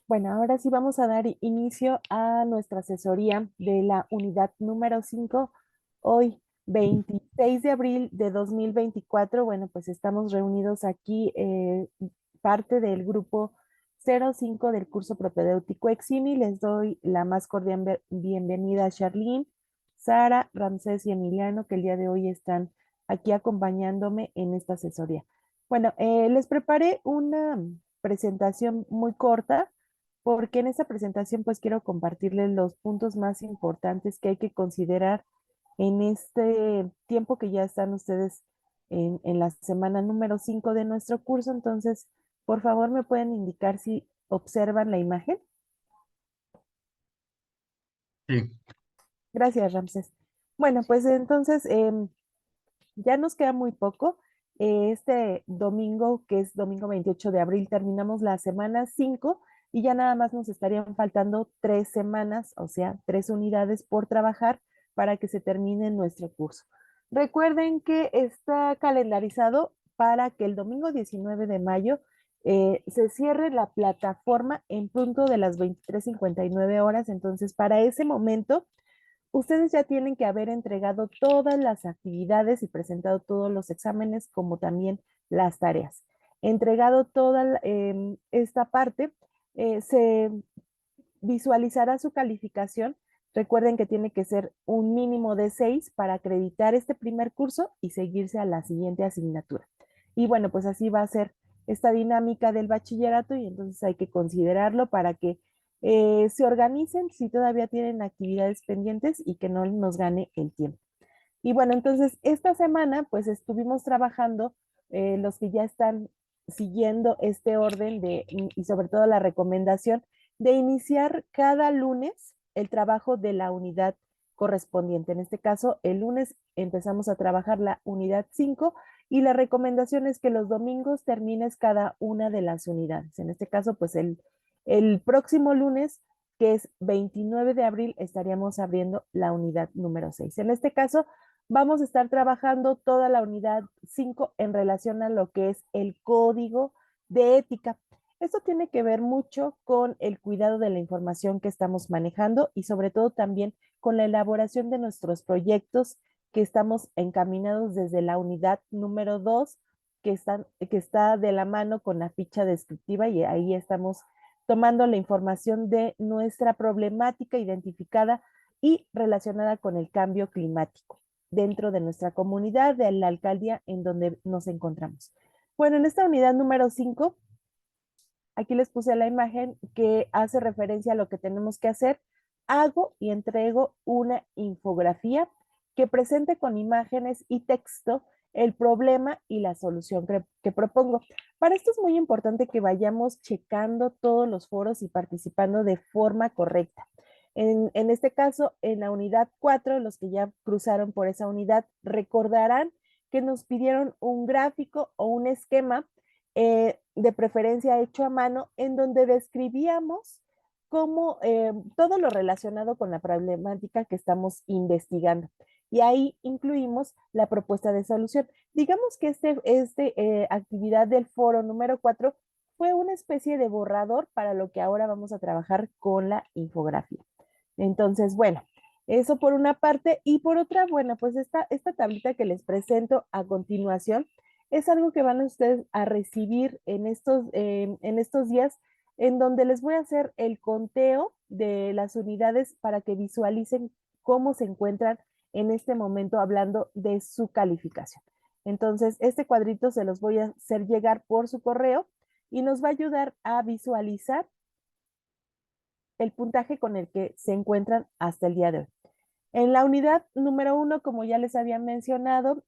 Bueno, ahora sí vamos a dar inicio a nuestra asesoría de la unidad número 5. Hoy, 26 de abril de 2024. Bueno, pues estamos reunidos aquí, parte del grupo 05 del curso propedéutico Eximi. Les doy la más cordial bienvenida a Charlene, Sara, Ramsés y Emiliano, que el día de hoy están aquí acompañándome en esta asesoría. Bueno, les preparé una presentación muy corta porque en esta presentación pues quiero compartirles los puntos más importantes que hay que considerar en este tiempo que ya están ustedes en la semana número 5 de nuestro curso. Entonces, por favor, me pueden indicar si observan la imagen. Sí, Gracias, Ramses. Bueno, pues entonces ya nos queda muy poco. Este domingo, que es domingo 28 de abril, terminamos la semana 5 y ya nada más nos estarían faltando 3 semanas, o sea, 3 unidades por trabajar para que se termine nuestro curso. Recuerden que está calendarizado para que el domingo 19 de mayo se cierre la plataforma en punto de las 23:59 horas. Entonces, para ese momento ustedes ya tienen que haber entregado todas las actividades y presentado todos los exámenes, como también las tareas. Entregado toda esta parte, se visualizará su calificación. Recuerden que tiene que ser un mínimo de 6 para acreditar este primer curso y seguirse a la siguiente asignatura. Y bueno, pues así va a ser esta dinámica del bachillerato y entonces hay que considerarlo para que se organicen si todavía tienen actividades pendientes y que no nos gane el tiempo. Y bueno, entonces esta semana pues estuvimos trabajando, los que ya están siguiendo este orden y sobre todo la recomendación de iniciar cada lunes el trabajo de la unidad correspondiente. En este caso, el lunes empezamos a trabajar la unidad 5 y la recomendación es que los domingos termines cada una de las unidades. En este caso, pues el próximo lunes, que es 29 de abril, estaríamos abriendo la unidad número 6. En este caso, vamos a estar trabajando toda la unidad 5 en relación a lo que es el código de ética. Esto tiene que ver mucho con el cuidado de la información que estamos manejando y sobre todo también con la elaboración de nuestros proyectos que estamos encaminados desde la unidad número 2, que está de la mano con la ficha descriptiva, y ahí estamos tomando la información de nuestra problemática identificada y relacionada con el cambio climático dentro de nuestra comunidad, de la alcaldía en donde nos encontramos. Bueno, en esta unidad número 5, aquí les puse la imagen que hace referencia a lo que tenemos que hacer. Hago y entrego una infografía que presente con imágenes y texto el problema y la solución que propongo. Para esto es muy importante que vayamos checando todos los foros y participando de forma correcta. En este caso, en la unidad 4, los que ya cruzaron por esa unidad recordarán que nos pidieron un gráfico o un esquema, de preferencia hecho a mano, en donde describíamos cómo, todo lo relacionado con la problemática que estamos investigando. Y ahí incluimos la propuesta de solución. Digamos que actividad del foro número 4 fue una especie de borrador para lo que ahora vamos a trabajar con la infografía. Entonces, bueno, eso por una parte. Y por otra, bueno, pues esta tablita que les presento a continuación es algo que van ustedes a recibir en estos días, en donde les voy a hacer el conteo de las unidades para que visualicen cómo se encuentran en este momento hablando de su calificación. Entonces, este cuadrito se los voy a hacer llegar por su correo y nos va a ayudar a visualizar el puntaje con el que se encuentran hasta el día de hoy. En la unidad número 1, como ya les había mencionado,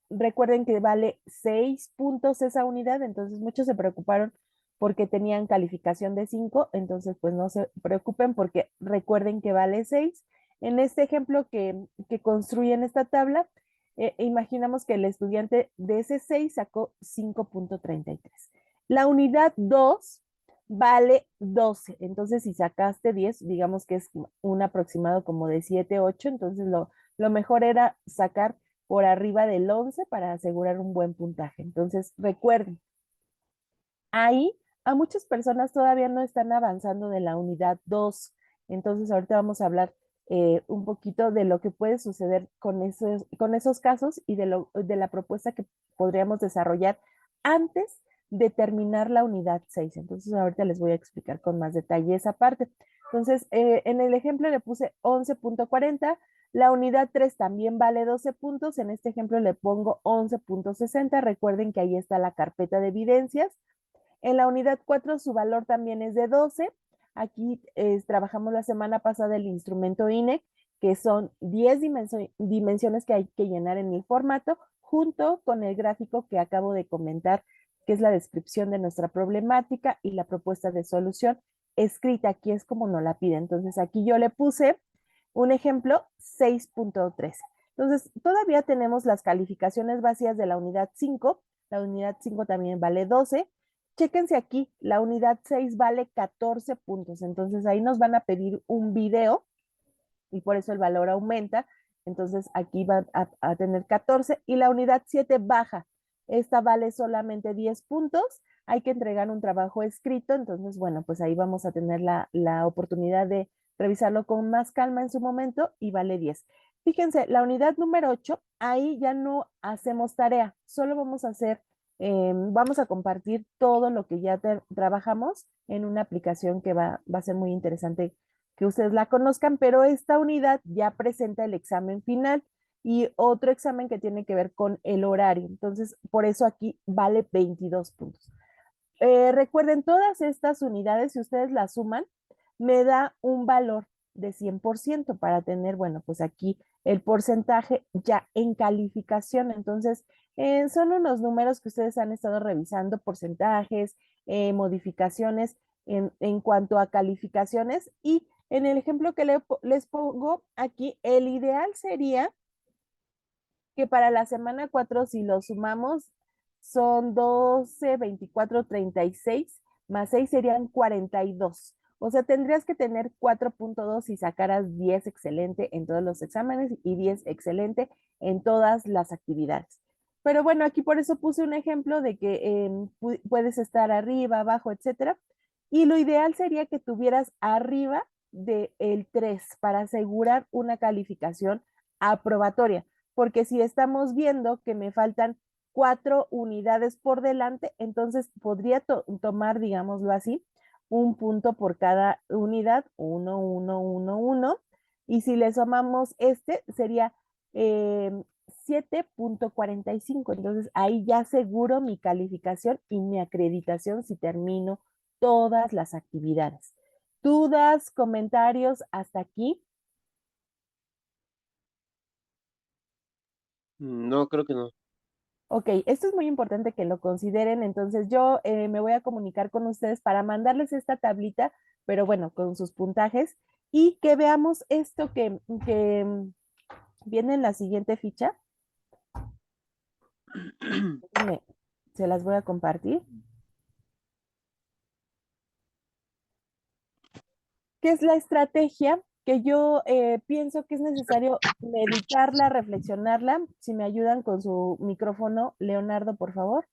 recuerden que vale 6 puntos esa unidad. Entonces muchos se preocuparon porque tenían calificación de 5. Entonces pues no se preocupen, porque recuerden que vale 6. En este ejemplo que construyen esta tabla, imaginamos que el estudiante de ese 6 sacó 5,33. La unidad 2 vale 12. Entonces, si sacaste 10, digamos que es un aproximado como de 7, 8. Entonces, lo mejor era sacar por arriba del 11 para asegurar un buen puntaje. Entonces, recuerden, ahí a muchas personas todavía no están avanzando de la unidad 2. Entonces, ahorita vamos a hablar un poquito de lo que puede suceder con esos casos y de la propuesta que podríamos desarrollar antes de terminar la unidad 6. Entonces, ahorita les voy a explicar con más detalle esa parte. Entonces, en el ejemplo le puse 11.40. La unidad 3 también vale 12 puntos. En este ejemplo le pongo 11.60. Recuerden que ahí está la carpeta de evidencias. En la unidad 4 su valor también es de 12. Aquí trabajamos la semana pasada el instrumento INEC, que son 10 dimensiones que hay que llenar en el formato, junto con el gráfico que acabo de comentar, que es la descripción de nuestra problemática y la propuesta de solución escrita. Aquí es como nos la pide. Entonces aquí yo le puse un ejemplo 6.13. Entonces todavía tenemos las calificaciones vacías de la unidad 5. La unidad 5 también vale 12. Chéquense aquí, la unidad 6 vale 14 puntos, entonces ahí nos van a pedir un video y por eso el valor aumenta. Entonces aquí va a tener 14 y la unidad 7 baja. Esta vale solamente 10 puntos. Hay que entregar un trabajo escrito. Entonces, bueno, pues ahí vamos a tener la oportunidad de revisarlo con más calma en su momento y vale 10. Fíjense, la unidad número 8, ahí ya no hacemos tarea, solo vamos a compartir todo lo que ya trabajamos en una aplicación que va a ser muy interesante que ustedes la conozcan, pero esta unidad ya presenta el examen final y otro examen que tiene que ver con el horario. Entonces, por eso aquí vale 22 puntos. Recuerden, todas estas unidades, si ustedes las suman, me da un valor de 100% para tener, bueno, pues aquí el porcentaje ya en calificación. Entonces, son unos números que ustedes han estado revisando, porcentajes, modificaciones en cuanto a calificaciones. Y en el ejemplo que les pongo aquí, el ideal sería que para la semana 4 si lo sumamos, son 12, 24, 36, más 6 serían 42. O sea, tendrías que tener 4.2 si sacaras 10 excelente en todos los exámenes y 10 excelente en todas las actividades. Pero bueno, aquí por eso puse un ejemplo de que puedes estar arriba, abajo, etcétera. Y lo ideal sería que tuvieras arriba del 3 para asegurar una calificación aprobatoria, porque si estamos viendo que me faltan 4 unidades por delante, entonces podría tomar, digámoslo así, un punto por cada unidad, 1, 1, 1, 1, y si le sumamos sería 7.45. Entonces ahí ya aseguro mi calificación y mi acreditación si termino todas las actividades. ¿Dudas, comentarios hasta aquí? No, creo que no. Ok, esto es muy importante que lo consideren. Entonces yo me voy a comunicar con ustedes para mandarles esta tablita, pero bueno, con sus puntajes y que veamos esto que viene en la siguiente ficha. Déjenme, se las voy a compartir. ¿Qué es la estrategia que yo pienso que es necesario meditarla, reflexionarla? Si me ayudan con su micrófono, Leonardo, por favor.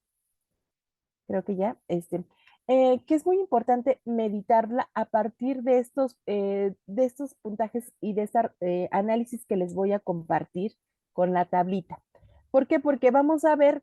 Creo que ya, que es muy importante meditarla a partir de estos puntajes y de este análisis que les voy a compartir con la tablita. ¿Por qué? Porque vamos a ver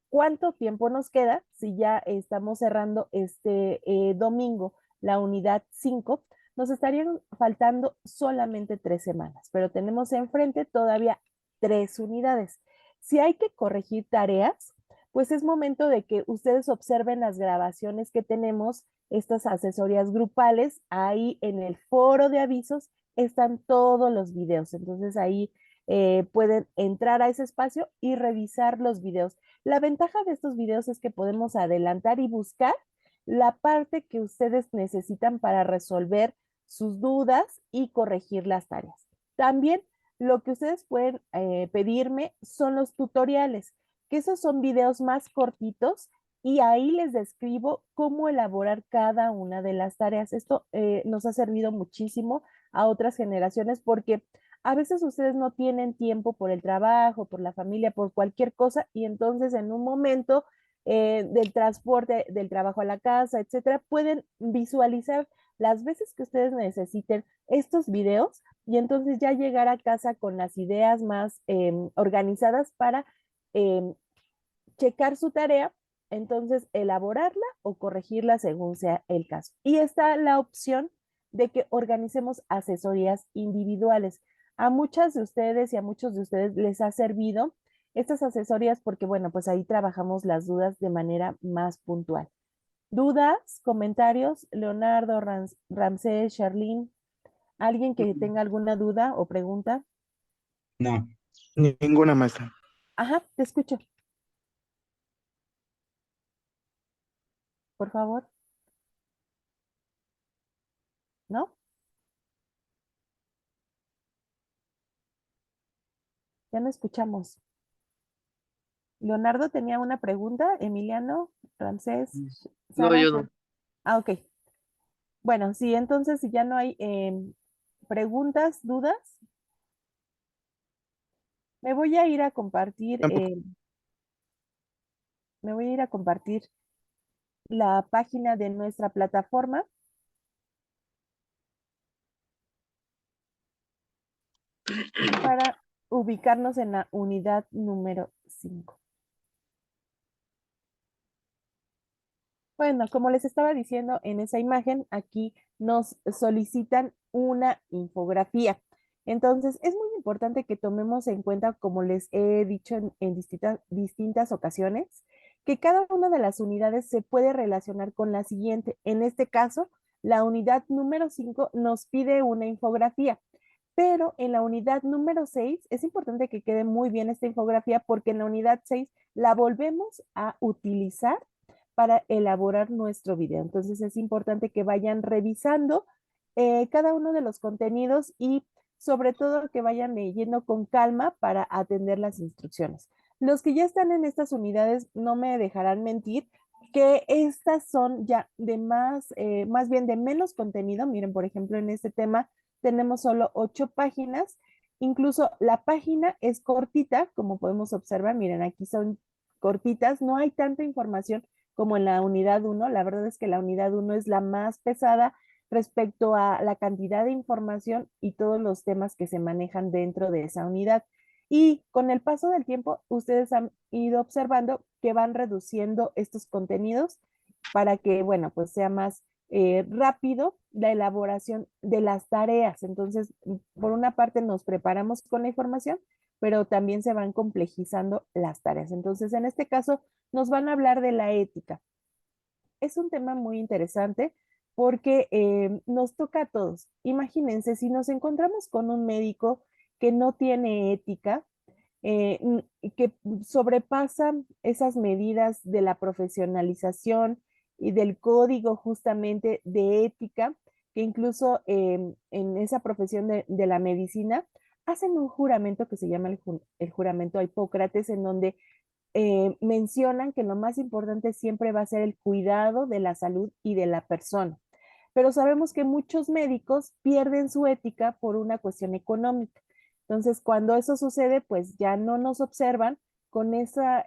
cuánto tiempo nos queda si ya estamos cerrando este domingo la unidad 5. Nos estarían faltando solamente 3 semanas, pero tenemos enfrente todavía 3 unidades. Si hay que corregir tareas, pues es momento de que ustedes observen las grabaciones que tenemos, estas asesorías grupales. Ahí en el foro de avisos están todos los videos. Entonces ahí pueden entrar a ese espacio y revisar los videos. La ventaja de estos videos es que podemos adelantar y buscar la parte que ustedes necesitan para resolver sus dudas y corregir las tareas. También lo que ustedes pueden pedirme son los tutoriales, que esos son videos más cortitos y ahí les describo cómo elaborar cada una de las tareas. Esto nos ha servido muchísimo a otras generaciones porque a veces ustedes no tienen tiempo por el trabajo, por la familia, por cualquier cosa y entonces en un momento del transporte, del trabajo a la casa, etcétera, pueden visualizar las veces que ustedes necesiten estos videos y entonces ya llegar a casa con las ideas más organizadas para em, checar su tarea, entonces elaborarla o corregirla según sea el caso. Y está la opción de que organicemos asesorías individuales. A muchas de ustedes y a muchos de ustedes les ha servido estas asesorías porque, bueno, pues ahí trabajamos las dudas de manera más puntual. ¿Dudas, comentarios? Leonardo, Ramsés, Charlene, ¿alguien que tenga alguna duda o pregunta? No, ninguna maestra. Ajá, te escucho, por favor. ¿No? Ya no escuchamos. Leonardo tenía una pregunta, Emiliano, Ramsés, No, Sara. yo no. Ah, ok. Bueno, sí, entonces si ya no hay preguntas, dudas, me voy a ir a compartir, Tampoco. me voy a ir a compartir la página de nuestra plataforma para ubicarnos en la unidad número 5. Bueno, como les estaba diciendo en esa imagen, aquí nos solicitan una infografía. Entonces, es muy importante que tomemos en cuenta, como les he dicho en distintas ocasiones, que cada una de las unidades se puede relacionar con la siguiente. En este caso, la unidad número 5 nos pide una infografía, pero en la unidad número 6 es importante que quede muy bien esta infografía porque en la unidad 6 la volvemos a utilizar para elaborar nuestro video. Entonces es importante que vayan revisando cada uno de los contenidos y sobre todo que vayan leyendo con calma para atender las instrucciones. Los que ya están en estas unidades no me dejarán mentir que estas son ya de más bien de menos contenido. Miren, por ejemplo, en este tema tenemos solo 8 páginas. Incluso la página es cortita, como podemos observar. Miren, aquí son cortitas, no hay tanta información como en la unidad 1. La verdad es que la unidad 1 es la más pesada respecto a la cantidad de información y todos los temas que se manejan dentro de esa unidad. Y con el paso del tiempo, ustedes han ido observando que van reduciendo estos contenidos para que, bueno, pues sea más rápido la elaboración de las tareas. Entonces, por una parte nos preparamos con la información, pero también se van complejizando las tareas. Entonces, en este caso, nos van a hablar de la ética. Es un tema muy interesante porque nos toca a todos. Imagínense, si nos encontramos con un médico que no tiene ética, que sobrepasa esas medidas de la profesionalización y del código justamente de ética, que incluso en esa profesión de la medicina hacen un juramento que se llama el juramento a Hipócrates, en donde mencionan que lo más importante siempre va a ser el cuidado de la salud y de la persona. Pero sabemos que muchos médicos pierden su ética por una cuestión económica. Entonces, cuando eso sucede, pues ya no nos observan con esa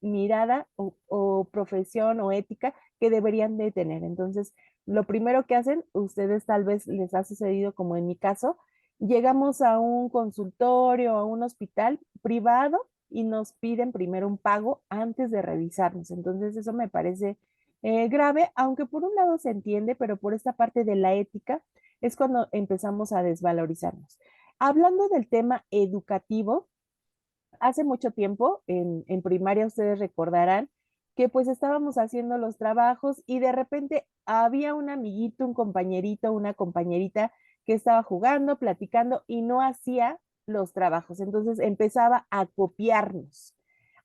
mirada o profesión o ética que deberían de tener. Entonces, lo primero que hacen, ustedes tal vez les ha sucedido como en mi caso, llegamos a un consultorio, a un hospital privado y nos piden primero un pago antes de revisarnos. Entonces, eso me parece grave, aunque por un lado se entiende, pero por esta parte de la ética es cuando empezamos a desvalorizarnos. Hablando del tema educativo, hace mucho tiempo en primaria ustedes recordarán que pues estábamos haciendo los trabajos y de repente había un amiguito, un compañerito, una compañerita que estaba jugando, platicando y no hacía los trabajos. Entonces empezaba a copiarnos,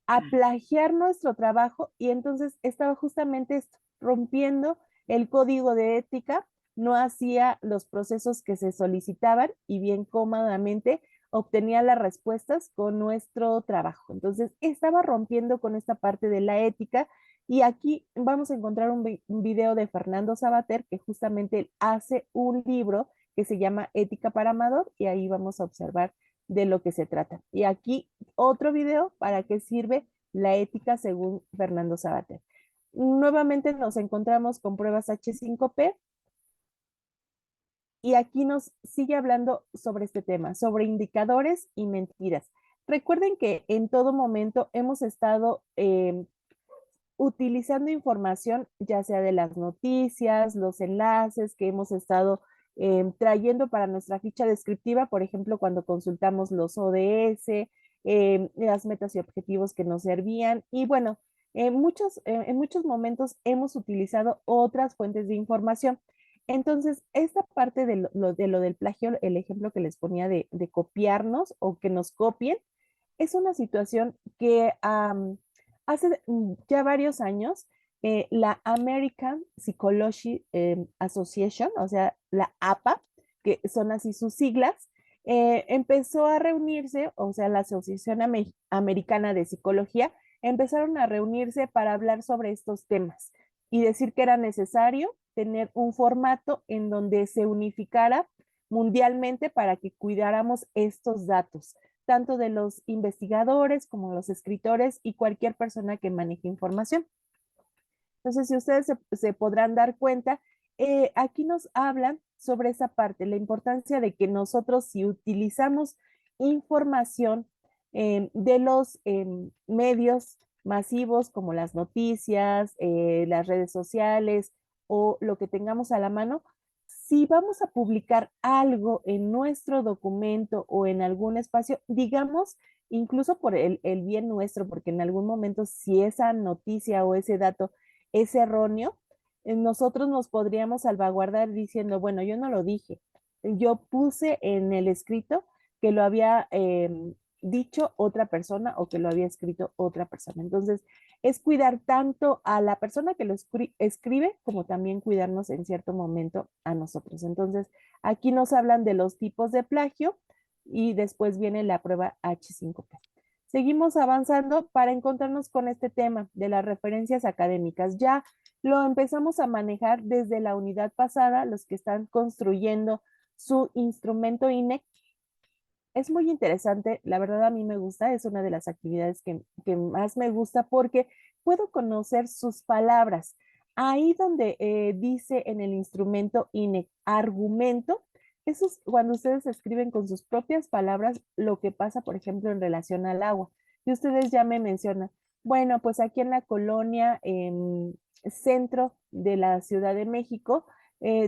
a plagiar nuestro trabajo y entonces estaba justamente esto, rompiendo el código de ética, no hacía los procesos que se solicitaban y bien cómodamente obtenía las respuestas con nuestro trabajo. Entonces estaba rompiendo con esta parte de la ética y aquí vamos a encontrar un video de Fernando Sabater que justamente hace un libro que se llama Ética para Amador y ahí vamos a observar de lo que se trata. Y aquí otro video para qué sirve la ética según Fernando Savater. Nuevamente nos encontramos con pruebas H5P y aquí nos sigue hablando sobre este tema, sobre indicadores y mentiras. Recuerden que en todo momento hemos estado utilizando información, ya sea de las noticias, los enlaces que hemos estado trayendo para nuestra ficha descriptiva, por ejemplo, cuando consultamos los ODS, las metas y objetivos que nos servían. Y bueno, en muchos momentos hemos utilizado otras fuentes de información. Entonces, esta parte de lo del plagio, el ejemplo que les ponía de copiarnos o que nos copien, es una situación que hace ya varios años la American Psychology Association, o sea, la APA, que son así sus siglas, empezó a reunirse, o sea, la Asociación Americana de Psicología, empezaron a reunirse para hablar sobre estos temas y decir que era necesario tener un formato en donde se unificara mundialmente para que cuidáramos estos datos tanto de los investigadores como los escritores y cualquier persona que maneje información. Entonces, si ustedes se podrán dar cuenta, aquí nos hablan sobre esa parte, la importancia de que nosotros si utilizamos información de los medios masivos como las noticias, las redes sociales o lo que tengamos a la mano, si vamos a publicar algo en nuestro documento o en algún espacio, digamos, incluso por el bien nuestro, porque en algún momento si esa noticia o ese dato es erróneo, nosotros nos podríamos salvaguardar diciendo, bueno, yo no lo dije, yo puse en el escrito que lo había dicho otra persona o que lo había escrito otra persona. Entonces, es cuidar tanto a la persona que lo escribe como también cuidarnos en cierto momento a nosotros. Entonces, aquí nos hablan de los tipos de plagio y después viene la prueba H5P. Seguimos avanzando para encontrarnos con este tema de las referencias académicas. Ya lo empezamos a manejar desde la unidad pasada, los que están construyendo su instrumento INEC. Es muy interesante, la verdad a mí me gusta, es una de las actividades que más me gusta porque puedo conocer sus palabras. Ahí donde dice en el instrumento INEC argumento, eso es cuando ustedes escriben con sus propias palabras lo que pasa, por ejemplo, en relación al agua. Y ustedes ya me mencionan, bueno, pues aquí en la colonia centro de la Ciudad de México,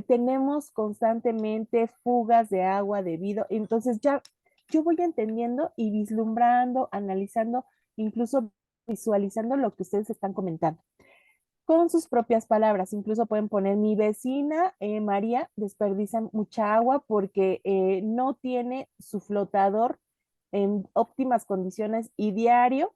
tenemos constantemente fugas de agua debido, entonces ya yo voy entendiendo y vislumbrando, analizando, incluso visualizando lo que ustedes están comentando. Con sus propias palabras, incluso pueden poner mi vecina María desperdicia mucha agua porque no tiene su flotador en óptimas condiciones y diario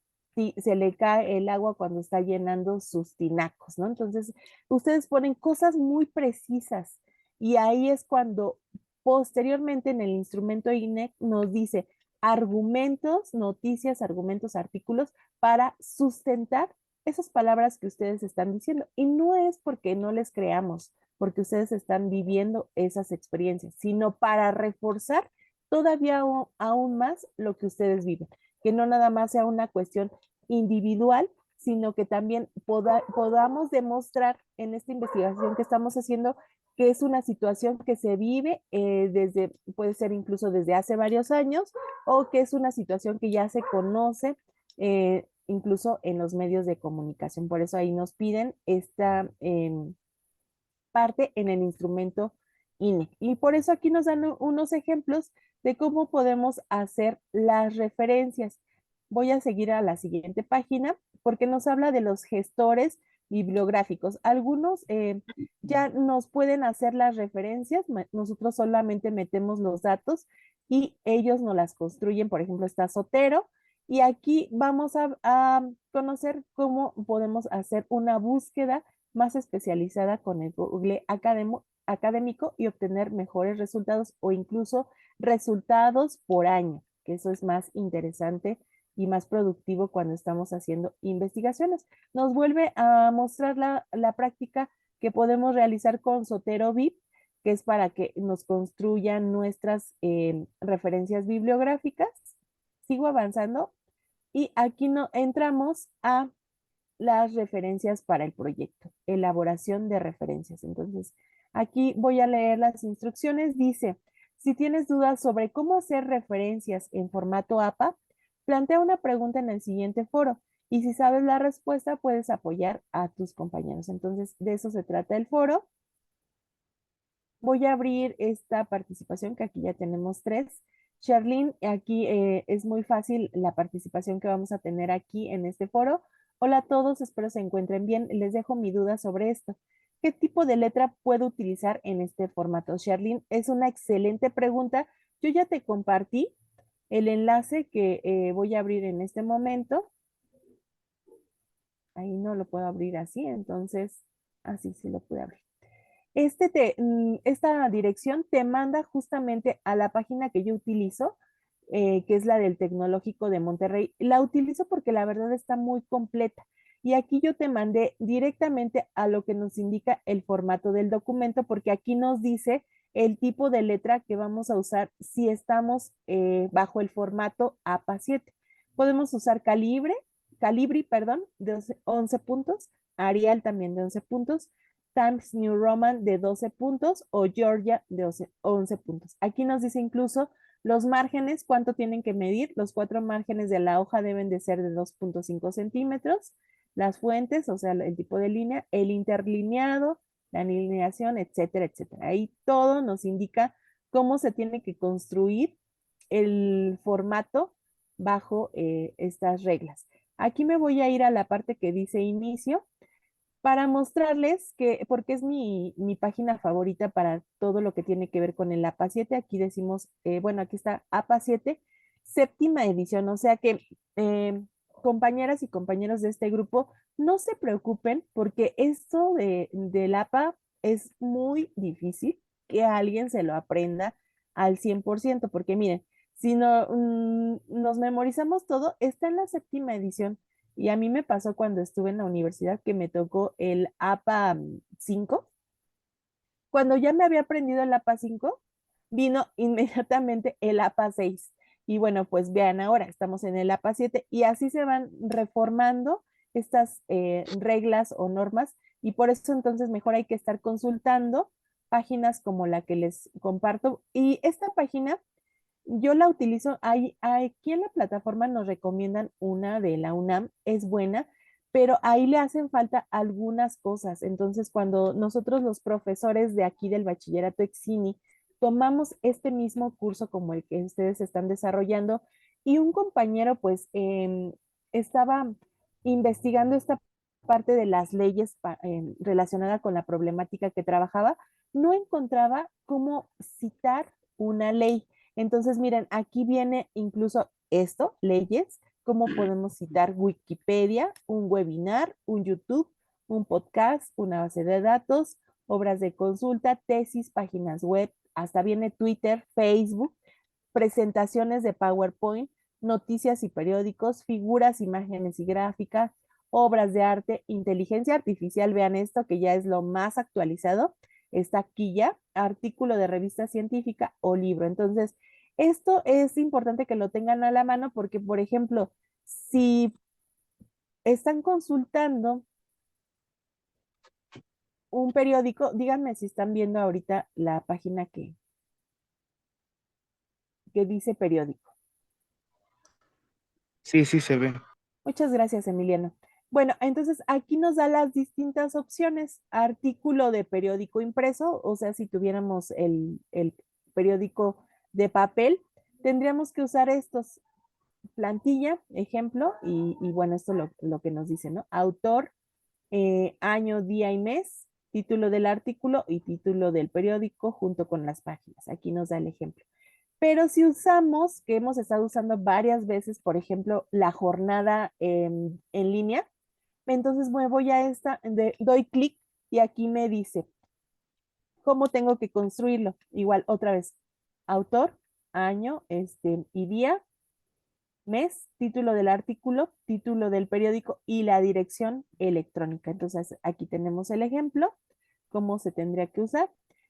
se le cae el agua cuando está llenando sus tinacos, ¿no? Entonces, ustedes ponen cosas muy precisas y ahí es cuando posteriormente en el instrumento INEC nos dice argumentos, noticias, argumentos, artículos para sustentar esas palabras que ustedes están diciendo. Y no es porque no les creamos, porque ustedes están viviendo esas experiencias, sino para reforzar todavía aún más lo que ustedes viven. Que no nada más sea una cuestión individual, sino que también podamos demostrar en esta investigación que estamos haciendo que es una situación que se vive desde, puede ser incluso desde hace varios años, o que es una situación que ya se conoce incluso en los medios de comunicación. Por eso ahí nos piden esta parte en el instrumento INE. Y por eso aquí nos dan unos ejemplos de cómo podemos hacer las referencias. Voy a seguir a la siguiente página porque nos habla de los gestores bibliográficos. Algunos ya nos pueden hacer las referencias, nosotros solamente metemos los datos y ellos nos las construyen. Por ejemplo, está Sotero, y aquí vamos a conocer cómo podemos hacer una búsqueda más especializada con el Google académico y obtener mejores resultados o incluso resultados por año, que eso es más interesante y más productivo cuando estamos haciendo investigaciones. Nos vuelve a mostrar la práctica que podemos realizar con Sotero VIP, que es para que nos construyan nuestras referencias bibliográficas. Sigo avanzando. Y aquí no entramos a las referencias para el proyecto, elaboración de referencias. Entonces, aquí voy a leer las instrucciones. Dice, si tienes dudas sobre cómo hacer referencias en formato APA, plantea una pregunta en el siguiente foro. Y si sabes la respuesta, puedes apoyar a tus compañeros. Entonces, de eso se trata el foro. Voy a abrir esta participación, que aquí ya tenemos 3. Charlene, aquí es muy fácil la participación que vamos a tener aquí en este foro. Hola a todos, espero se encuentren bien. Les dejo mi duda sobre esto. ¿Qué tipo de letra puedo utilizar en este formato? Charlene, es una excelente pregunta. Yo ya te compartí el enlace que voy a abrir en este momento. Ahí no lo puedo abrir así, entonces así sí lo puedo abrir. Esta dirección te manda justamente a la página que yo utilizo, que es la del Tecnológico de Monterrey. La utilizo porque la verdad está muy completa. Y aquí yo te mandé directamente a lo que nos indica el formato del documento, porque aquí nos dice el tipo de letra que vamos a usar si estamos bajo el formato APA 7. Podemos usar Calibri, perdón, de 11 puntos, Arial también de 11 puntos, Times New Roman de 12 puntos o Georgia de 11 puntos. Aquí nos dice incluso los márgenes, cuánto tienen que medir. Los 4 márgenes de la hoja deben de ser de 2.5 centímetros. Las fuentes, o sea, el tipo de línea, el interlineado, la alineación, etcétera, etcétera. Ahí todo nos indica cómo se tiene que construir el formato bajo estas reglas. Aquí me voy a ir a la parte que dice inicio para mostrarles que, porque es mi página favorita para todo lo que tiene que ver con el APA 7. Aquí decimos, bueno, aquí está APA 7, séptima edición, o sea que compañeras y compañeros de este grupo, no se preocupen porque esto del APA es muy difícil que alguien se lo aprenda al 100%, porque miren, si no, nos memorizamos todo, está en la séptima edición. Y a mí me pasó cuando estuve en la universidad que me tocó el APA 5. Cuando ya me había aprendido el APA 5, vino inmediatamente el APA 6. Y bueno, pues vean ahora, estamos en el APA 7 y así se van reformando estas reglas o normas. Y por eso entonces mejor hay que estar consultando páginas como la que les comparto. Y esta página yo la utilizo, aquí en la plataforma nos recomiendan una de la UNAM, es buena, pero ahí le hacen falta algunas cosas. Entonces, cuando nosotros los profesores de aquí del bachillerato Exini tomamos este mismo curso como el que ustedes están desarrollando y un compañero pues estaba investigando esta parte de las leyes relacionada con la problemática que trabajaba, no encontraba cómo citar una ley. Entonces, miren, aquí viene incluso esto, leyes, cómo podemos citar Wikipedia, un webinar, un YouTube, un podcast, una base de datos, obras de consulta, tesis, páginas web, hasta viene Twitter, Facebook, presentaciones de PowerPoint, noticias y periódicos, figuras, imágenes y gráficas, obras de arte, inteligencia artificial, vean esto que ya es lo más actualizado, está aquí ya, artículo de revista científica o libro. Entonces, esto es importante que lo tengan a la mano porque, por ejemplo, si están consultando un periódico, díganme si están viendo ahorita la página que dice periódico. Sí, sí se ve. Muchas gracias, Emiliano. Bueno, entonces aquí nos da las distintas opciones. Artículo de periódico impreso, o sea, si tuviéramos el periódico de papel, tendríamos que usar estos, plantilla, ejemplo, y bueno, esto lo que nos dice, ¿no? Autor, año, día y mes, título del artículo y título del periódico junto con las páginas. Aquí nos da el ejemplo. Pero si usamos, que hemos estado usando varias veces, por ejemplo, la jornada en línea, entonces me voy a esta, doy clic y aquí me dice cómo tengo que construirlo. Igual, otra vez, autor, año, y día, mes, título del artículo, título del periódico y la dirección electrónica. Entonces, aquí tenemos el ejemplo, cómo se tendría que usar.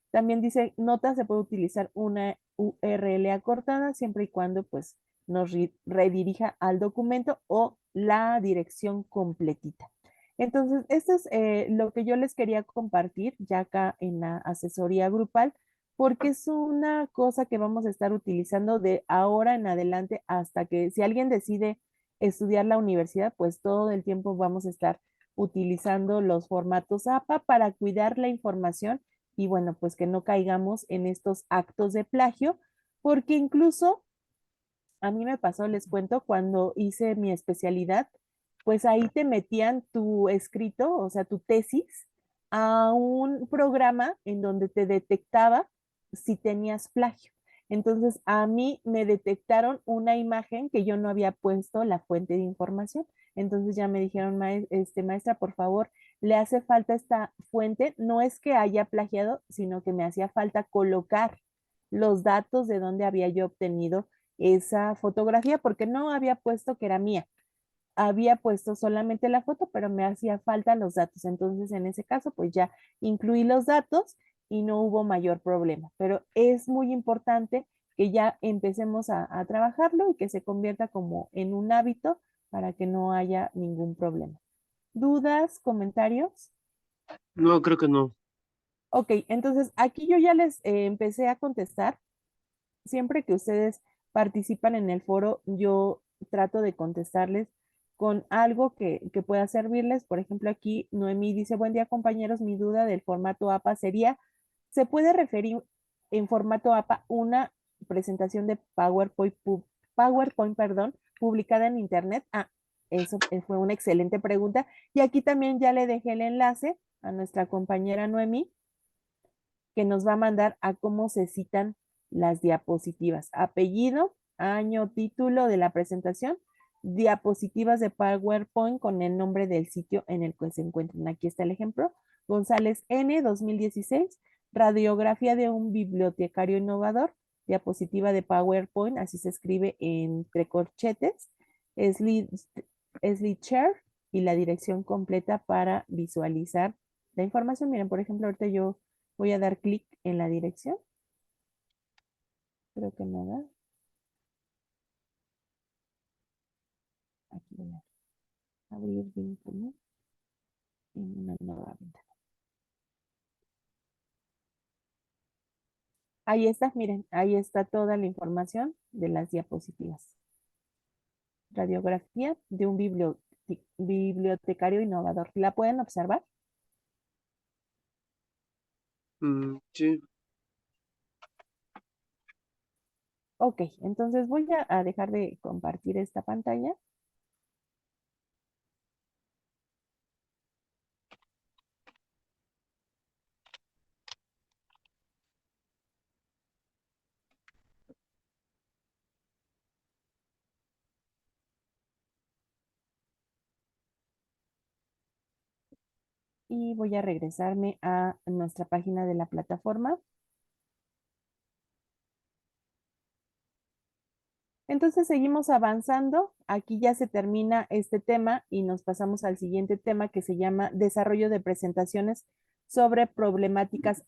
También dice, nota, se puede utilizar una URL acortada siempre y cuando pues nos redirija al documento o la dirección completita. Entonces, esto es lo que yo les quería compartir ya acá en la asesoría grupal, porque es una cosa que vamos a estar utilizando de ahora en adelante hasta que si alguien decide estudiar la universidad, pues todo el tiempo vamos a estar utilizando los formatos APA para cuidar la información y bueno, pues que no caigamos en estos actos de plagio, porque incluso a mí me pasó, les cuento, cuando hice mi especialidad, pues ahí te metían tu escrito, o sea, tu tesis, a un programa en donde te detectaba si tenías plagio. Entonces, a mí me detectaron una imagen que yo no había puesto la fuente de información. Entonces ya me dijeron, maestra, por favor, le hace falta esta fuente. No es que haya plagiado, sino que me hacía falta colocar los datos de dónde había yo obtenido esa fotografía porque no había puesto que era mía. Había puesto solamente la foto, pero me hacía falta los datos. Entonces, en ese caso, pues ya incluí los datos y no hubo mayor problema. Pero es muy importante que ya empecemos a trabajarlo y que se convierta como en un hábito para que no haya ningún problema. ¿Dudas, comentarios? No, creo que no. Ok, entonces aquí yo ya les empecé a contestar. Siempre que ustedes participan en el foro, yo trato de contestarles con algo que pueda servirles. Por ejemplo, aquí Noemí dice, buen día compañeros, mi duda del formato APA sería, ¿se puede referir en formato APA una presentación de PowerPoint, perdón, publicada en Internet? Ah, eso fue una excelente pregunta. Y aquí también ya le dejé el enlace a nuestra compañera Noemí que nos va a mandar a cómo se citan las diapositivas. Apellido, año, título de la presentación, diapositivas de PowerPoint con el nombre del sitio en el que se encuentran. Aquí está el ejemplo. González N. 2016, radiografía de un bibliotecario innovador, diapositiva de PowerPoint, así se escribe entre corchetes, share y la dirección completa para visualizar la información. Miren, por ejemplo, ahorita yo voy a dar clic en la dirección. Creo que no da. Aquí voy a abrir vínculo en una nueva ventana. Ahí está, miren, ahí está toda la información de las diapositivas. Radiografía de un bibliotecario innovador. ¿La pueden observar? Sí. Ok, entonces voy a dejar de compartir esta pantalla. Y voy a regresarme a nuestra página de la plataforma. Entonces seguimos avanzando. Aquí ya se termina este tema y nos pasamos al siguiente tema que se llama desarrollo de presentaciones sobre problemáticas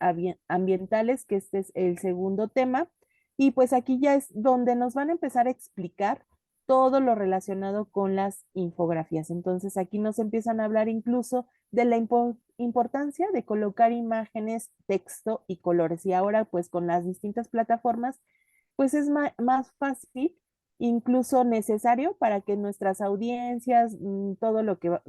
ambientales, que este es el segundo tema. Y pues aquí ya es donde nos van a empezar a explicar todo lo relacionado con las infografías. Entonces aquí nos empiezan a hablar incluso de la importancia de colocar imágenes, texto y colores. Y ahora pues con las distintas plataformas, pues es más fácil, incluso necesario para que nuestras audiencias, todo lo que va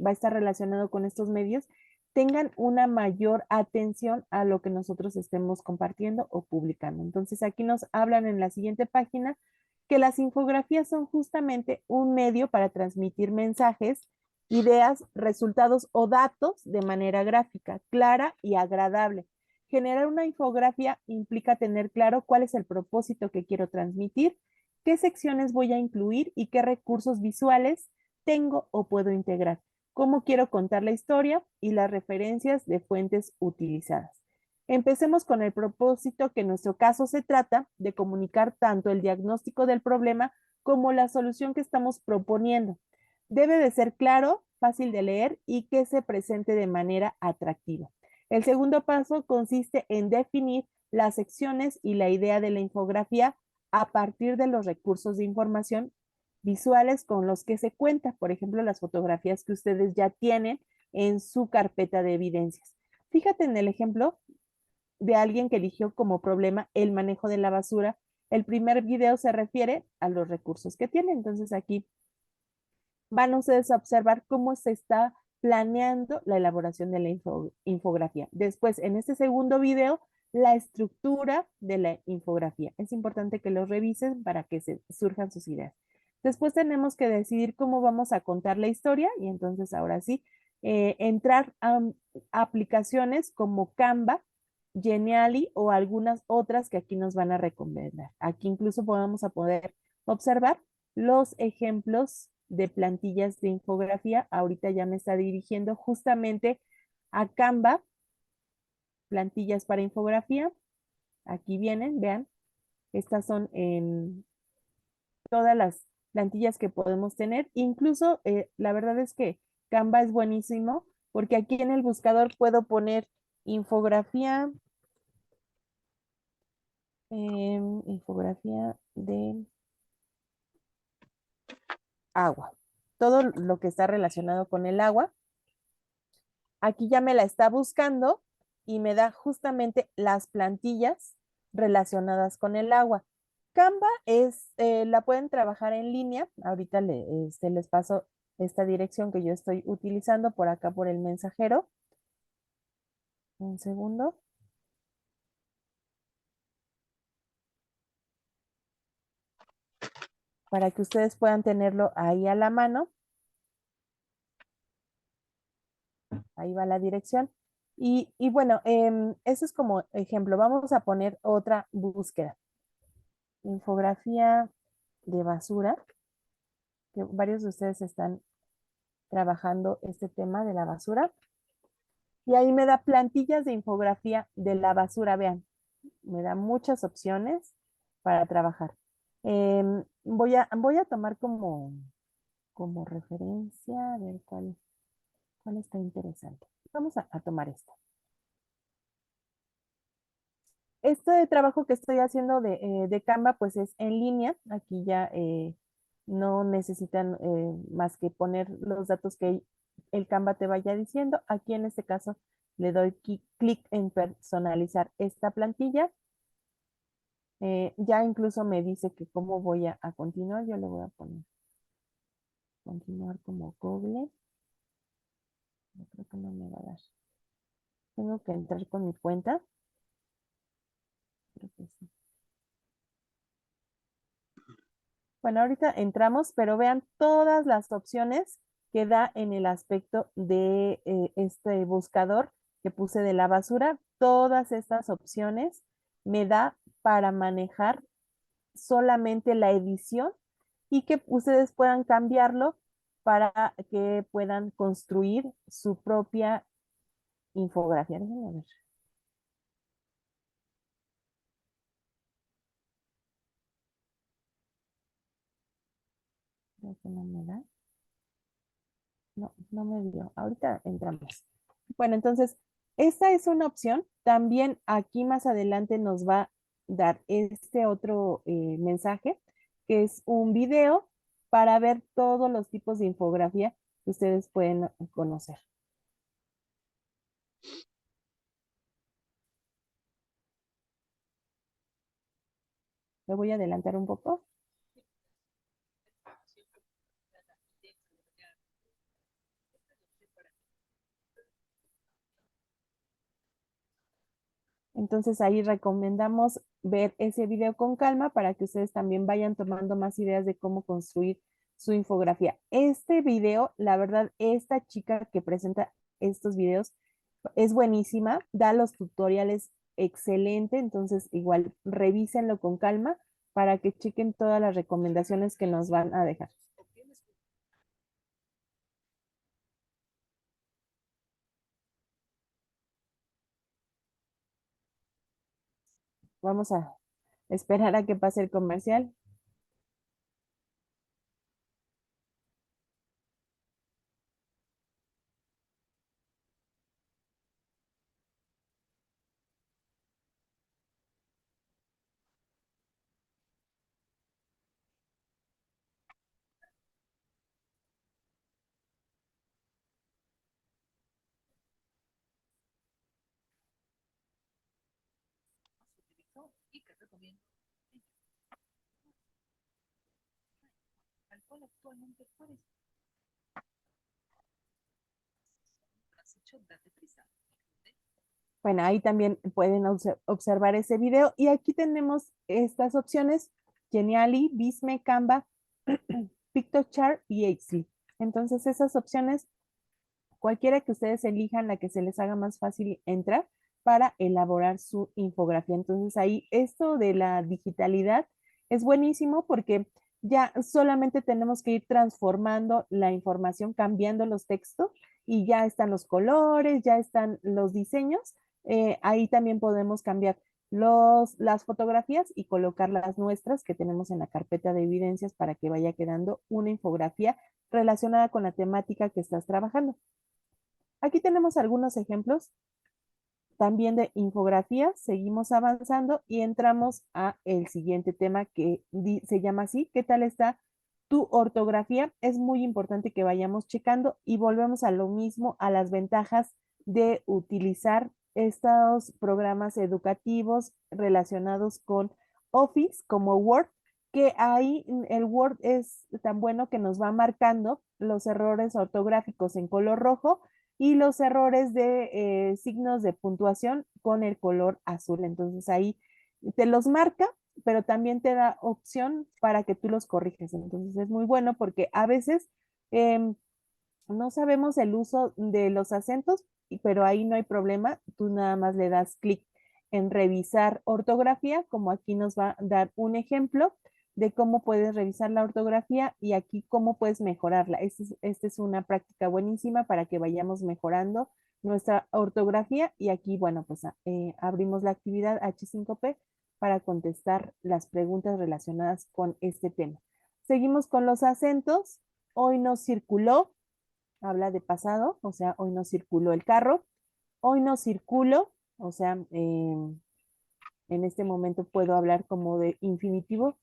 a estar relacionado con estos medios, tengan una mayor atención a lo que nosotros estemos compartiendo o publicando. Entonces aquí nos hablan en la siguiente página que las infografías son justamente un medio para transmitir mensajes, ideas, resultados o datos de manera gráfica, clara y agradable. Generar una infografía implica tener claro cuál es el propósito que quiero transmitir, qué secciones voy a incluir y qué recursos visuales tengo o puedo integrar, cómo quiero contar la historia y las referencias de fuentes utilizadas. Empecemos con el propósito, que en nuestro caso se trata de comunicar tanto el diagnóstico del problema como la solución que estamos proponiendo. Debe de ser claro, fácil de leer y que se presente de manera atractiva. El segundo paso consiste en definir las secciones y la idea de la infografía a partir de los recursos de información visuales con los que se cuenta, por ejemplo, las fotografías que ustedes ya tienen en su carpeta de evidencias. Fíjate en el ejemplo de alguien que eligió como problema el manejo de la basura. El primer video se refiere a los recursos que tiene. Entonces aquí van ustedes a observar cómo se está planeando la elaboración de la infografía. Después, en este segundo video, la estructura de la infografía. Es importante que lo revisen para que se surjan sus ideas. Después tenemos que decidir cómo vamos a contar la historia y entonces ahora sí, entrar a aplicaciones como Canva, Geniali o algunas otras que aquí nos van a recomendar. Aquí incluso vamos a poder observar los ejemplos de plantillas de infografía. Ahorita ya me está dirigiendo justamente a Canva, plantillas para infografía. Aquí vienen, vean, estas son todas las plantillas que podemos tener. Incluso la verdad es que Canva es buenísimo porque aquí en el buscador puedo poner infografía, infografía de agua. Todo lo que está relacionado con el agua. Aquí ya me la está buscando y me da justamente las plantillas relacionadas con el agua. Canva la pueden trabajar en línea. Ahorita les paso esta dirección que yo estoy utilizando por acá por el mensajero. Un segundo. Para que ustedes puedan tenerlo ahí a la mano. Ahí va la dirección. Y bueno, eso es como ejemplo. Vamos a poner otra búsqueda. Infografía de basura, que varios de ustedes están trabajando este tema de la basura. Y ahí me da plantillas de infografía de la basura, vean, me da muchas opciones para trabajar. Voy a tomar como referencia, a ver cuál está interesante. Vamos a tomar esta. Este trabajo que estoy haciendo de Canva, pues es en línea. Aquí ya no necesitan más que poner los datos que el Canva te vaya diciendo. Aquí en este caso le doy clic en personalizar esta plantilla. Ya incluso me dice que cómo voy a continuar. Yo le voy a poner continuar como Google. Yo creo que no me va a dar. Tengo que entrar con mi cuenta. Creo que sí. Bueno, ahorita entramos, pero vean todas las opciones que da en el aspecto de este buscador que puse de la basura. Todas estas opciones me da para manejar solamente la edición y que ustedes puedan cambiarlo para que puedan construir su propia infografía. Déjenme ver. Creo que no me da. No, no me dio. Ahorita entramos. Bueno, entonces, esta es una opción. También aquí más adelante nos va a dar este otro mensaje, que es un video para ver todos los tipos de infografía que ustedes pueden conocer. Me voy a adelantar un poco. Entonces ahí recomendamos ver ese video con calma para que ustedes también vayan tomando más ideas de cómo construir su infografía. Este video, la verdad, esta chica que presenta estos videos es buenísima, da los tutoriales excelente, entonces igual revísenlo con calma para que chequen todas las recomendaciones que nos van a dejar. Vamos a esperar a que pase el comercial. Bueno, ahí también pueden observar ese video. Y aquí tenemos estas opciones: Geniali, Visme, Canva, Pictochart y Axely. Entonces, esas opciones, cualquiera que ustedes elijan, la que se les haga más fácil entrar para elaborar su infografía. Entonces, ahí esto de la digitalidad es buenísimo porque ya solamente tenemos que ir transformando la información, cambiando los textos y ya están los colores, ya están los diseños. Ahí también podemos cambiar las fotografías y colocar las nuestras que tenemos en la carpeta de evidencias para que vaya quedando una infografía relacionada con la temática que estás trabajando. Aquí tenemos algunos ejemplos también de infografías. Seguimos avanzando y entramos a el siguiente tema que se llama así: ¿qué tal está tu ortografía? Es muy importante que vayamos checando y volvemos a lo mismo, a las ventajas de utilizar estos programas educativos relacionados con Office como Word, que ahí el Word es tan bueno que nos va marcando los errores ortográficos en color rojo y los errores de signos de puntuación con el color azul. Entonces ahí te los marca, pero también te da opción para que tú los corriges. Entonces es muy bueno porque a veces no sabemos el uso de los acentos, pero ahí no hay problema. Tú nada más le das clic en revisar ortografía, como aquí nos va a dar un ejemplo de cómo puedes revisar la ortografía y aquí cómo puedes mejorarla. Esta es una práctica buenísima para que vayamos mejorando nuestra ortografía. Y aquí, bueno, pues abrimos la actividad H5P para contestar las preguntas relacionadas con este tema. Seguimos con los acentos. Hoy no circuló, habla de pasado, o sea, hoy no circuló el carro. Hoy no circulo, o sea, en este momento puedo hablar como de infinitivo.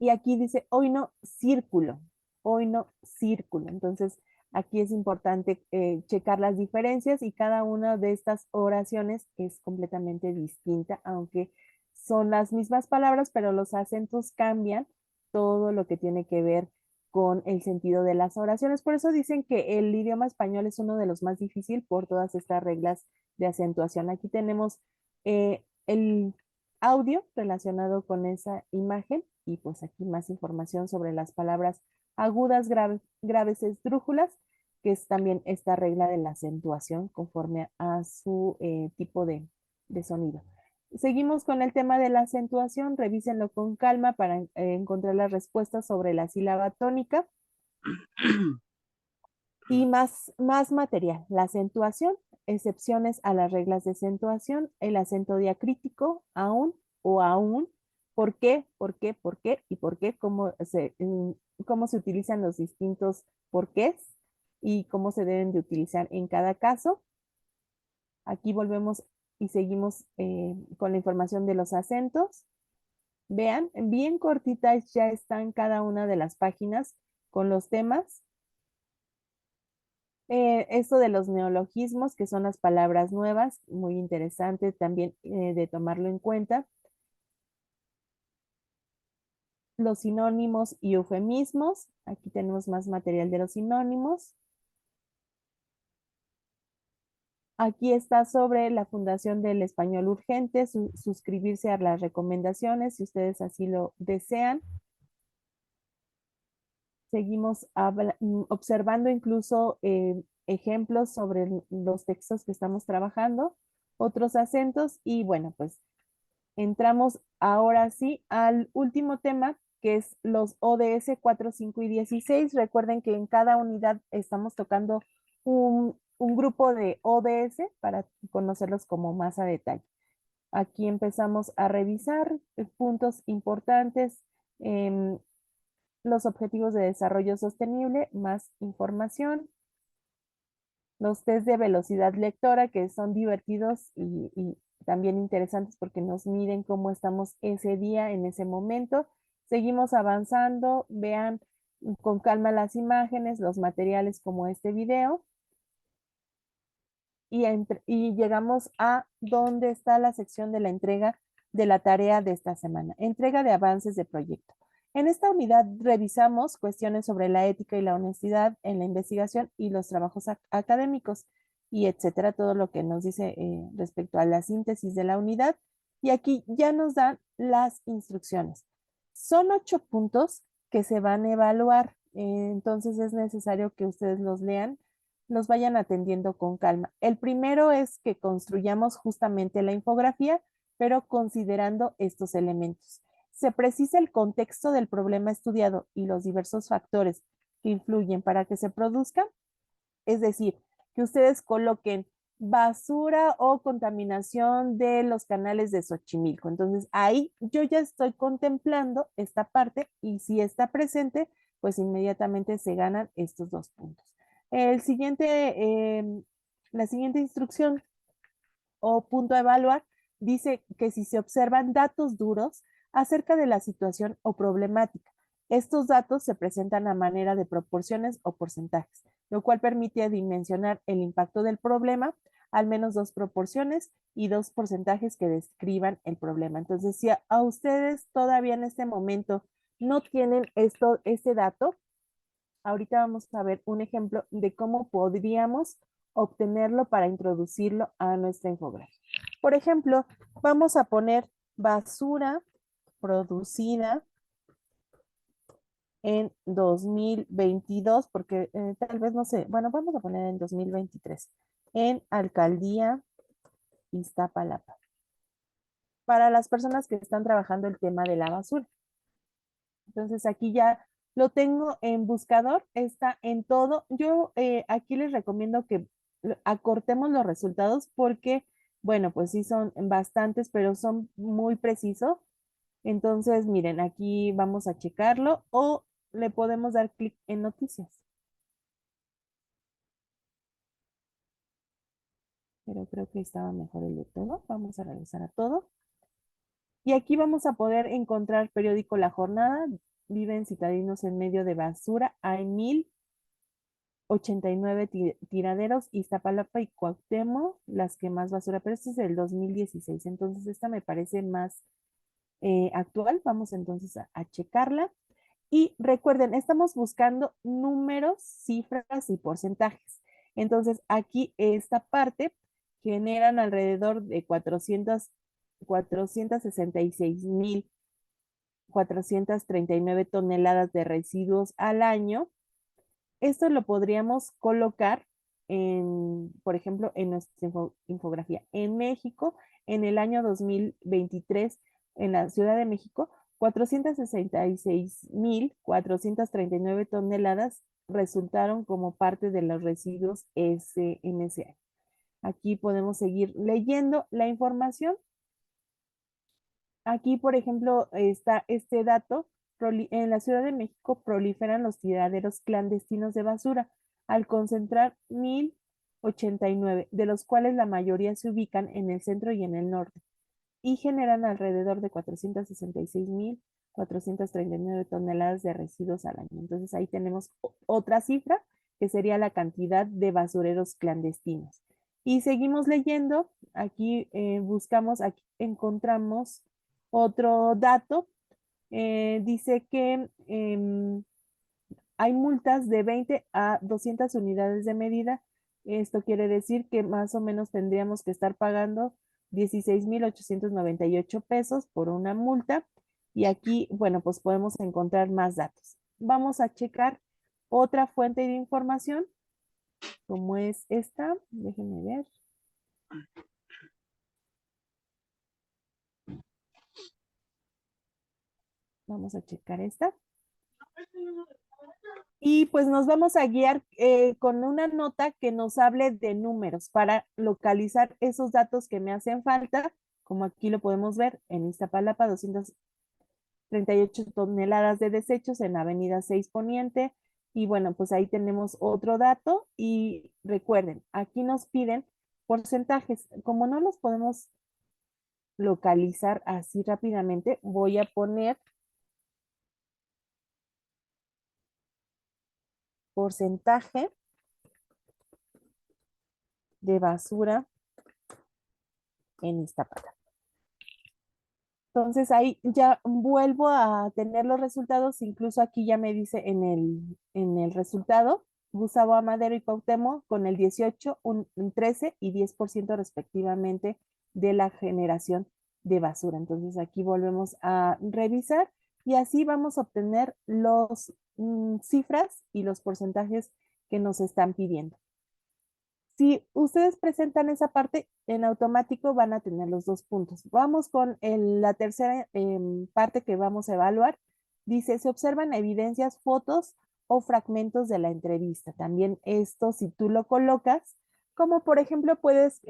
Y aquí dice, hoy no círculo, hoy no círculo. Entonces, aquí es importante checar las diferencias y cada una de estas oraciones es completamente distinta, aunque son las mismas palabras, pero los acentos cambian todo lo que tiene que ver con el sentido de las oraciones. Por eso dicen que el idioma español es uno de los más difíciles por todas estas reglas de acentuación. Aquí tenemos el audio relacionado con esa imagen y pues aquí más información sobre las palabras agudas, graves, esdrújulas, que es también esta regla de la acentuación conforme a su tipo de sonido. Seguimos con el tema de la acentuación. Revísenlo con calma para encontrar las respuestas sobre la sílaba tónica. Y más material. La acentuación, excepciones a las reglas de acentuación, el acento diacrítico, aún o aún, por qué, por qué, por qué y por qué, cómo se utilizan los distintos porqués y cómo se deben de utilizar en cada caso. Aquí volvemos y seguimos con la información de los acentos. Vean, bien cortitas ya están cada una de las páginas con los temas. Esto de los neologismos, que son las palabras nuevas, muy interesante también de tomarlo en cuenta. Los sinónimos y eufemismos, aquí tenemos más material de los sinónimos. Aquí está sobre la Fundación del Español Urgente, suscribirse a las recomendaciones si ustedes así lo desean. Seguimos observando incluso ejemplos sobre los textos que estamos trabajando, otros acentos y bueno, pues entramos ahora sí al último tema, que es los ODS 4, 5 y 16. Recuerden que en cada unidad estamos tocando un grupo de ODS para conocerlos como más a detalle. Aquí empezamos a revisar puntos importantes, los objetivos de desarrollo sostenible, más información, los test de velocidad lectora que son divertidos y también interesantes porque nos miden cómo estamos ese día, en ese momento. Seguimos avanzando, vean con calma las imágenes, los materiales como este video. Y llegamos a donde está la sección de la entrega de la tarea de esta semana, entrega de avances de proyecto. En esta unidad revisamos cuestiones sobre la ética y la honestidad en la investigación y los trabajos académicos y etcétera, todo lo que nos dice respecto a la síntesis de la unidad. Y aquí ya nos dan las instrucciones. Son 8 puntos que se van a evaluar, entonces es necesario que ustedes los lean, los vayan atendiendo con calma. El primero es que construyamos justamente la infografía, pero considerando estos elementos. Se precisa el contexto del problema estudiado y los diversos factores que influyen para que se produzca, es decir, que ustedes coloquen basura o contaminación de los canales de Xochimilco. Entonces ahí yo ya estoy contemplando esta parte y si está presente, pues inmediatamente se ganan estos 2 puntos. El siguiente, la siguiente instrucción o punto a evaluar dice que si se observan datos duros acerca de la situación o problemática, estos datos se presentan a manera de proporciones o porcentajes, lo cual permite dimensionar el impacto del problema, al menos 2 proporciones y 2 porcentajes que describan el problema. Entonces, si a ustedes todavía en este momento no tienen este dato, ahorita vamos a ver un ejemplo de cómo podríamos obtenerlo para introducirlo a nuestra infografía. Por ejemplo, vamos a poner basura producida en 2022, porque tal vez no sé, bueno, vamos a poner en 2023, en Alcaldía Iztapalapa, para las personas que están trabajando el tema de la basura. Entonces aquí ya lo tengo en buscador, está en todo. Yo aquí les recomiendo que acortemos los resultados porque, bueno, pues sí son bastantes, pero son muy precisos. Entonces, miren, aquí vamos a checarlo o le podemos dar clic en noticias. Pero creo que estaba mejor el de todo. Vamos a regresar a todo. Y aquí vamos a poder encontrar periódico La Jornada. Viven citadinos en medio de basura. Hay 1089 tiraderos, Iztapalapa y Cuauhtémoc, las que más basura, pero este es del 2016, entonces esta me parece más actual. Vamos entonces a checarla. Y recuerden, estamos buscando números, cifras y porcentajes. Entonces, aquí esta parte generan alrededor de 466,439 toneladas de residuos al año. Esto lo podríamos colocar en, por ejemplo, en nuestra infografía. En México, en el año 2023, en la Ciudad de México, 466,439 toneladas resultaron como parte de los residuos en ese año. Aquí podemos seguir leyendo la información. Aquí, por ejemplo, está este dato. En la Ciudad de México proliferan los tiraderos clandestinos de basura, al concentrar 1089, de los cuales la mayoría se ubican en el centro y en el norte, y generan alrededor de 466,439 toneladas de residuos al año. Entonces ahí tenemos otra cifra, que sería la cantidad de basureros clandestinos. Y seguimos leyendo, aquí buscamos, aquí encontramos otro dato. Dice que hay multas de 20 a 200 unidades de medida. Esto quiere decir que más o menos tendríamos que estar pagando 16,898 pesos por una multa. Y aquí, bueno, pues podemos encontrar más datos. Vamos a checar otra fuente de información, como es esta. Déjenme ver. Vamos a checar esta. Y pues nos vamos a guiar con una nota que nos hable de números para localizar esos datos que me hacen falta, como aquí lo podemos ver en Iztapalapa, 238 toneladas de desechos en Avenida 6 Poniente. Y bueno, pues ahí tenemos otro dato. Y recuerden, aquí nos piden porcentajes. Como no los podemos localizar así rápidamente, voy a poner porcentaje de basura en Iztapalapa. Entonces ahí ya vuelvo a tener los resultados, incluso aquí ya me dice en el resultado, Gustavo Amadero y Cuauhtémoc con el 18, un 13 y 10% respectivamente de la generación de basura. Entonces aquí volvemos a revisar y así vamos a obtener los cifras y los porcentajes que nos están pidiendo. Si ustedes presentan esa parte, en automático van a tener los 2 puntos. Vamos con la tercera parte que vamos a evaluar. Dice, se observan evidencias, fotos o fragmentos de la entrevista. También esto, si tú lo colocas, como por ejemplo puedes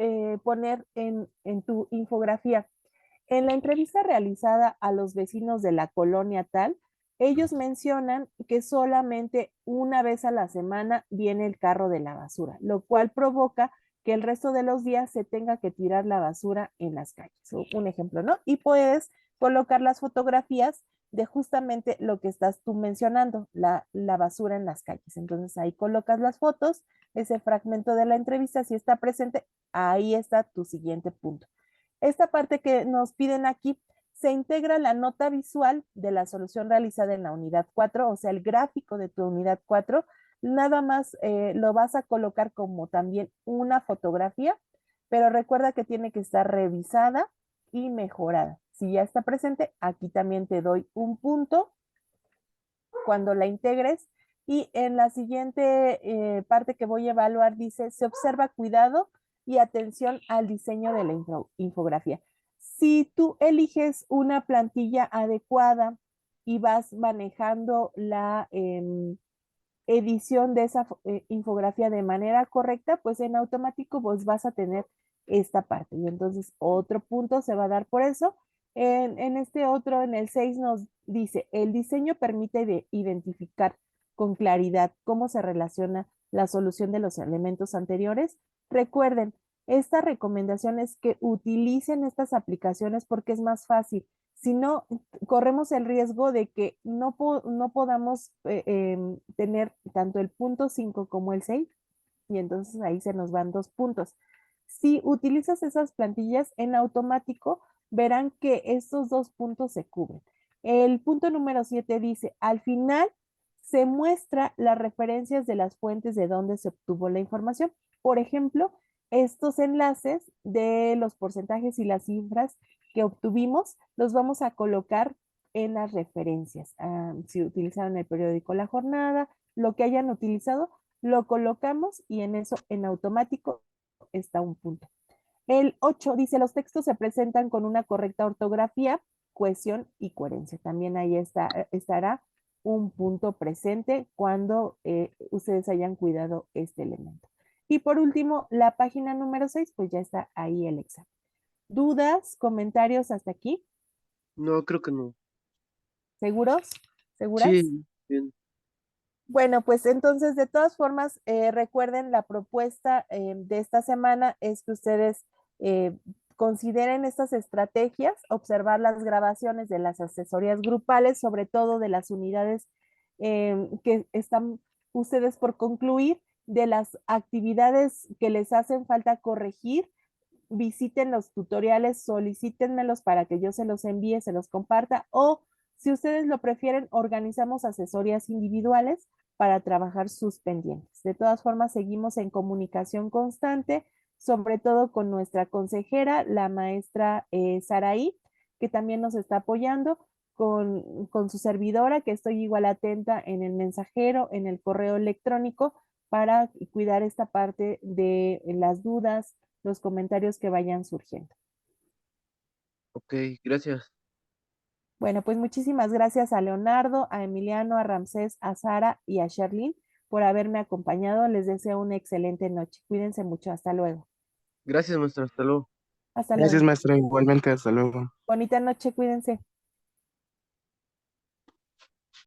poner en tu infografía, en la entrevista realizada a los vecinos de la colonia tal, ellos mencionan que solamente una vez a la semana viene el carro de la basura, lo cual provoca que el resto de los días se tenga que tirar la basura en las calles. Un ejemplo, ¿no? Y puedes colocar las fotografías de justamente lo que estás tú mencionando, la basura en las calles. Entonces ahí colocas las fotos, ese fragmento de la entrevista, si está presente, ahí está tu siguiente punto. Esta parte que nos piden aquí, se integra la nota visual de la solución realizada en la unidad 4, o sea, el gráfico de tu unidad 4, nada más lo vas a colocar como también una fotografía, pero recuerda que tiene que estar revisada y mejorada. Si ya está presente, aquí también te doy un punto cuando la integres. Y en la siguiente parte que voy a evaluar dice, se observa cuidado y atención al diseño de la infografía. Si tú eliges una plantilla adecuada y vas manejando la edición de esa infografía de manera correcta, pues en automático vos vas a tener esta parte. Y entonces otro punto se va a dar por eso. En este otro, en el 6 nos dice, el diseño permite identificar con claridad cómo se relaciona la solución de los elementos anteriores. Recuerden, esta recomendación es que utilicen estas aplicaciones porque es más fácil. Si no, corremos el riesgo de que no podamos tener tanto el punto 5 como el 6 y entonces ahí se nos van 2 puntos. Si utilizas esas plantillas en automático, verán que estos 2 puntos se cubren. El punto número 7 dice, al final se muestra las referencias de las fuentes de donde se obtuvo la información. Por ejemplo, estos enlaces de los porcentajes y las cifras que obtuvimos los vamos a colocar en las referencias. Si utilizaron el periódico La Jornada, lo que hayan utilizado, lo colocamos y en eso en automático está un punto. El 8 dice, los textos se presentan con una correcta ortografía, cohesión y coherencia. También ahí estará un punto presente cuando ustedes hayan cuidado este elemento. Y por último, la página número 6, pues ya está ahí el examen. ¿Dudas, comentarios hasta aquí? No, creo que no. ¿Seguros? ¿Seguras? Sí, bien. Bueno, pues entonces, de todas formas, recuerden la propuesta de esta semana es que ustedes consideren estas estrategias, observar las grabaciones de las asesorías grupales, sobre todo de las unidades que están ustedes por concluir, de las actividades que les hacen falta corregir, visiten los tutoriales, solicítenmelos para que yo se los envíe, se los comparta o si ustedes lo prefieren, organizamos asesorías individuales para trabajar sus pendientes. De todas formas, seguimos en comunicación constante, sobre todo con nuestra consejera, la maestra Saraí, que también nos está apoyando, con su servidora, que estoy igual atenta en el mensajero, en el correo electrónico, para cuidar esta parte de las dudas, los comentarios que vayan surgiendo. Ok, gracias. Bueno, pues muchísimas gracias a Leonardo, a Emiliano, a Ramsés, a Sara y a Sherlyn por haberme acompañado. Les deseo una excelente noche. Cuídense mucho. Hasta luego. Gracias, maestra. Hasta luego. Hasta Gracias, luego. maestra. Igualmente, hasta luego. Bonita noche. Cuídense.